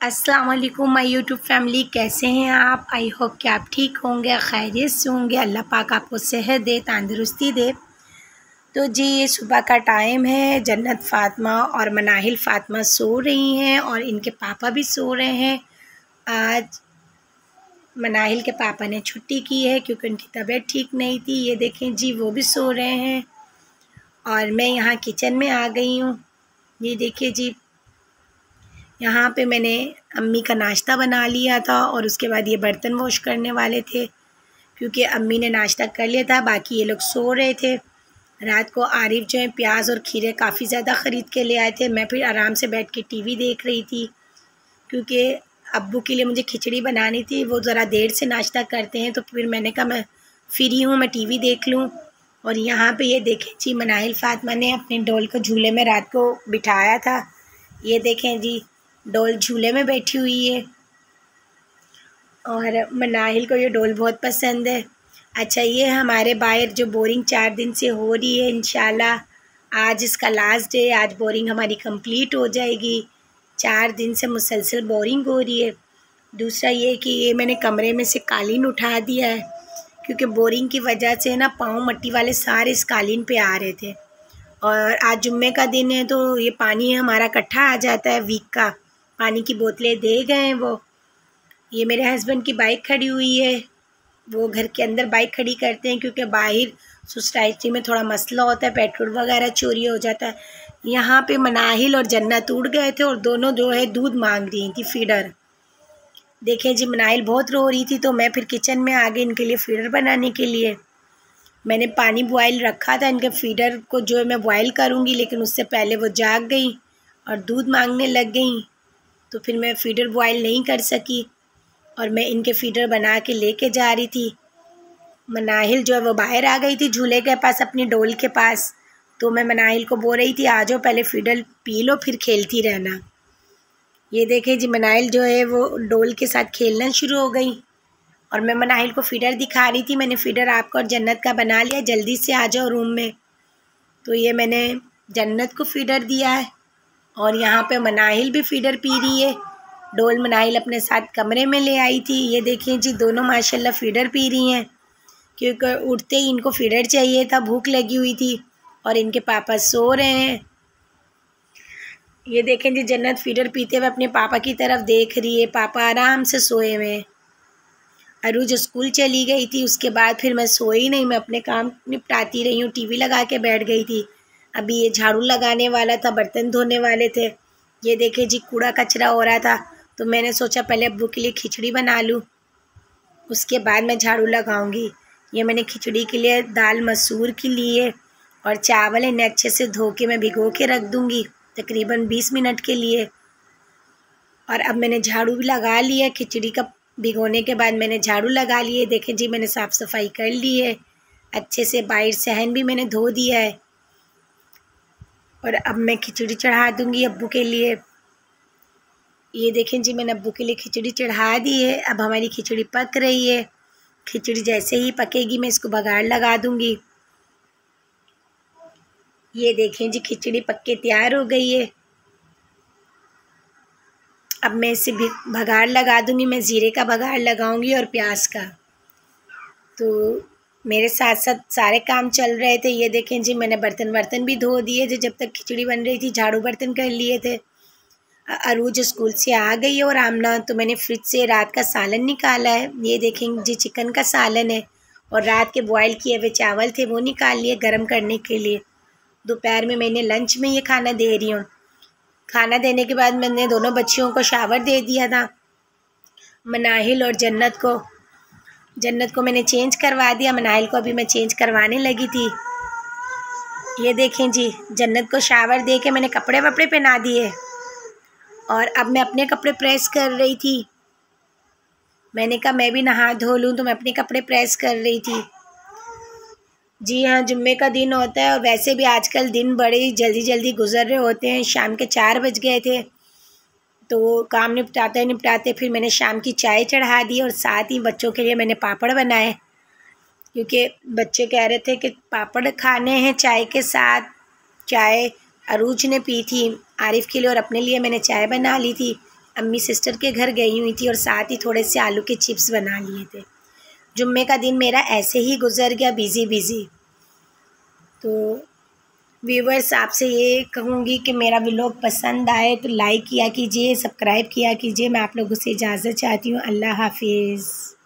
अस्सलाम वालेकुम my YouTube family, कैसे हैं आप। आई होप कि आप ठीक होंगे, खैरियत से होंगे। अल्लाह पाक आपको सेहत दे, तंदुरुस्ती दे। तो जी ये सुबह का टाइम है। जन्नत फ़ातिमा और मनाहिल फ़ातिमा सो रही हैं और इनके पापा भी सो रहे हैं। आज मनाहिल के पापा ने छुट्टी की है क्योंकि उनकी तबीयत ठीक नहीं थी। ये देखें जी, वो भी सो रहे हैं और मैं यहाँ किचन में आ गई हूँ। ये देखिए जी, यहाँ पे मैंने अम्मी का नाश्ता बना लिया था और उसके बाद ये बर्तन वॉश करने वाले थे क्योंकि अम्मी ने नाश्ता कर लिया था, बाकी ये लोग सो रहे थे। रात को आरिफ जो है प्याज और खीरे काफ़ी ज़्यादा ख़रीद के ले आए थे। मैं फिर आराम से बैठ के टीवी देख रही थी क्योंकि अब्बू के लिए मुझे खिचड़ी बनानी थी। वो ज़रा देर से नाश्ता करते हैं तो फिर मैंने कहा मैं फ्री हूँ, मैं टीवी देख लूँ। और यहाँ पे ये देखें जी, मनाहिल फ़ातिमा ने अपने डॉल को झूले में रात को बिठाया था। ये देखें जी, डॉल झूले में बैठी हुई है और मनाहिल को ये डॉल बहुत पसंद है। अच्छा, ये हमारे बाहर जो बोरिंग 4 दिन से हो रही है, इंशाल्लाह आज इसका लास्ट डे। आज बोरिंग हमारी कंप्लीट हो जाएगी। 4 दिन से मुसलसल बोरिंग हो रही है। दूसरा ये कि ये मैंने कमरे में से कालीन उठा दिया है क्योंकि बोरिंग की वजह से ना पाँव मट्टी वाले सारे इस कालीन पे आ रहे थे। और आज जुम्मे का दिन है तो ये पानी हमारा इकट्ठा आ जाता है वीक का। पानी की बोतलें दे गए हैं वो। ये मेरे हस्बैंड की बाइक खड़ी हुई है। वो घर के अंदर बाइक खड़ी करते हैं क्योंकि बाहर सोसाइटी में थोड़ा मसला होता है, पेट्रोल वगैरह चोरी हो जाता है। यहाँ पे मनाहिल और जन्नत उड़ गए थे और दोनों जो है दूध मांग रही थी, फीडर। देखें जी, मनाहिल बहुत रो रही थी तो मैं फिर किचन में आ गई इनके लिए फ़ीडर बनाने के लिए। मैंने पानी बॉयल रखा था, इनके फ़ीडर को जो है मैं बॉयल करूँगी, लेकिन उससे पहले वो जाग गई और दूध मांगने लग गई तो फिर मैं फ़ीडर बॉयल नहीं कर सकी और मैं इनके फ़ीडर बना के लेके जा रही थी। मनाहिल जो है वो बाहर आ गई थी झूले के पास, अपनी डोल के पास। तो मैं मनाहिल को बोल रही थी आ जाओ, पहले फ़ीडर पी लो फिर खेलती रहना। ये देखें जी, मनाहिल जो है वो डोल के साथ खेलना शुरू हो गई और मैं मनाहिल को फ़ीडर दिखा रही थी। मैंने फ़ीडर आपका और जन्नत का बना लिया, जल्दी से आ जाओ रूम में। तो ये मैंने जन्नत को फ़ीडर दिया है और यहाँ पे मनाहिल भी फ़ीडर पी रही है। डोल मनाहिल अपने साथ कमरे में ले आई थी। ये देखें जी, दोनों माशाल्लाह फ़ीडर पी रही हैं क्योंकि उठते ही इनको फ़ीडर चाहिए था, भूख लगी हुई थी और इनके पापा सो रहे हैं। ये देखें जी, जन्नत फ़ीडर पीते हुए अपने पापा की तरफ देख रही है। पापा आराम से सोए हुए हैं। अरूज स्कूल चली गई थी, उसके बाद फिर मैं सोई नहीं, मैं अपने काम निपटाती रही हूँ, टीवी लगा के बैठ गई थी। अभी ये झाड़ू लगाने वाला था, बर्तन धोने वाले थे। ये देखे जी, कूड़ा कचरा हो रहा था तो मैंने सोचा पहले अब्बू के लिए खिचड़ी बना लूँ, उसके बाद मैं झाड़ू लगाऊंगी। ये मैंने खिचड़ी के लिए दाल मसूर की ली है और चावल इन्हें अच्छे से धो के मैं भिगो के रख दूँगी तकरीबन 20 मिनट के लिए। और अब मैंने झाड़ू भी लगा लिया। खिचड़ी का भिगोने के बाद मैंने झाड़ू लगा लिए। देखें जी, मैंने साफ़ सफाई कर ली है अच्छे से। बाहर सहन भी मैंने धो दिया है और अब मैं खिचड़ी चढ़ा दूँगी अब्बू के लिए। ये देखें जी, मैंने अब्बू के लिए खिचड़ी चढ़ा दी है। अब हमारी खिचड़ी पक रही है। खिचड़ी जैसे ही पकेगी मैं इसको बघार लगा दूँगी। ये देखें जी, खिचड़ी पक के तैयार हो गई है। अब मैं इसे भी बघार लगा दूँगी। मैं ज़ीरे का बघार लगाऊँगी और प्याज का। तो मेरे साथ साथ सारे काम चल रहे थे। ये देखें जी, मैंने बर्तन भी धो दिए थे, जब तक खिचड़ी बन रही थी झाड़ू बर्तन कर लिए थे। अरूज स्कूल से आ गई है और आमना, तो मैंने फ्रिज से रात का सालन निकाला है। ये देखें जी, चिकन का सालन है और रात के बॉयल किए हुए चावल थे वो निकाल लिए गरम करने के लिए। दोपहर में मैंने लंच में ये खाना दे रही हूँ। खाना देने के बाद मैंने दोनों बच्चियों को शावर दे दिया था, मनाहिल और जन्नत को। जन्नत को मैंने चेंज करवा दिया, मनाहिल को अभी मैं चेंज करवाने लगी थी। ये देखें जी, जन्नत को शावर दे के मैंने कपड़े वपड़े पहना दिए और अब मैं अपने कपड़े प्रेस कर रही थी। मैंने कहा मैं भी नहा धो लूँ तो मैं अपने कपड़े प्रेस कर रही थी। जी हाँ, जुम्मे का दिन होता है और वैसे भी आजकल दिन बड़े जल्दी जल्दी गुजर रहे होते हैं। शाम के 4 बज गए थे तो काम निपटाते फिर मैंने शाम की चाय चढ़ा दी और साथ ही बच्चों के लिए मैंने पापड़ बनाए क्योंकि बच्चे कह रहे थे कि पापड़ खाने हैं चाय के साथ। चाय अरूज ने पी थी, आरिफ के लिए और अपने लिए मैंने चाय बना ली थी। अम्मी सिस्टर के घर गई हुई थी और साथ ही थोड़े से आलू के चिप्स बना लिए थे। जुम्मे का दिन मेरा ऐसे ही गुजर गया बिज़ी। तो व्यूवर्स, आपसे ये कहूँगी कि मेरा व्लॉग पसंद आए तो लाइक किया कीजिए, सब्सक्राइब किया कीजिए। मैं आप लोगों से इजाज़त चाहती हूँ। अल्लाह हाफिज़।